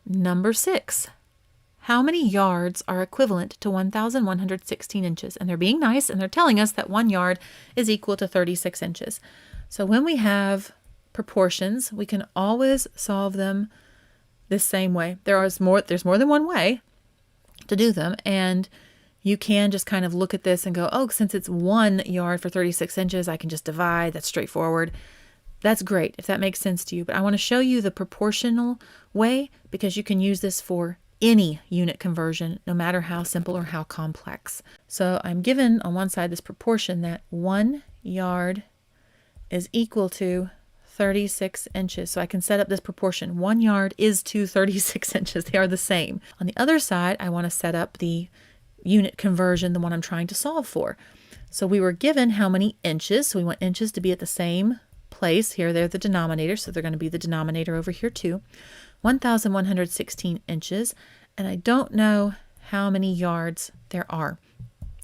Number 6. How many yards are equivalent to 1,116 inches? And they're being nice, and they're telling us that 1 yard is equal to 36 inches. So when we have proportions, we can always solve them this same way. There's more than one way to do them, and you can just kind of look at this and go, oh, since it's 1 yard for 36 inches, I can just divide. That's straightforward. That's great if that makes sense to you. But I want to show you the proportional way, because you can use this for any unit conversion, no matter how simple or how complex. So I'm given on one side this proportion that 1 yard is equal to 36 inches. So I can set up this proportion. 1 yard is to 36 inches. They are the same. On the other side, I want to set up the unit conversion, the one I'm trying to solve for. So we were given how many inches. So we want inches to be at the same place. Here they're the denominator, so they're going to be the denominator over here too. 1,116 inches, and I don't know how many yards there are.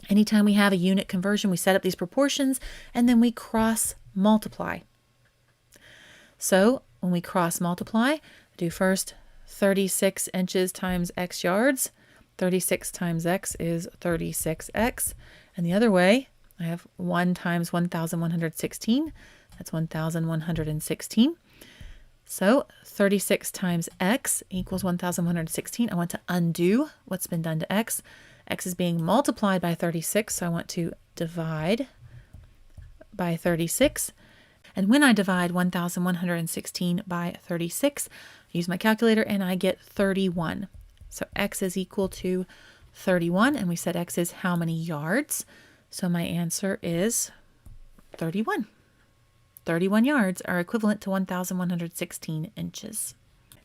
Anytime we have a unit conversion, we set up these proportions and then we cross multiply. So when we cross multiply, do first 36 inches times x yards. 36 times x is 36x. And the other way, I have 1 times 1,116. That's 1,116. So 36 times x equals 1,116. I want to undo what's been done to x. X is being multiplied by 36, so I want to divide by 36. And when I divide 1,116 by 36, I use my calculator and I get 31. So x is equal to 31, and we said x is how many yards? So my answer is 31. 31 yards are equivalent to 1,116 inches.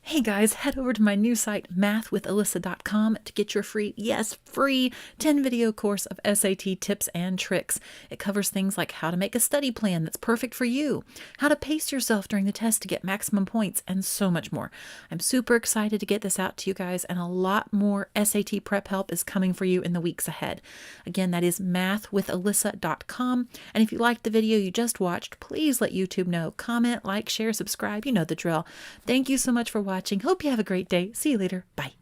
Hey guys, head over to my new site, mathwithalyssa.com, to get your free, yes, free 10-video course of SAT tips and tricks. It covers things like how to make a study plan that's perfect for you, how to pace yourself during the test to get maximum points, and so much more. I'm super excited to get this out to you guys, and a lot more SAT prep help is coming for you in the weeks ahead. Again, that is mathwithalyssa.com. And if you liked the video you just watched, please let YouTube know. Comment, like, share, subscribe. You know the drill. Thank you so much for watching. Hope you have a great day. See you later. Bye.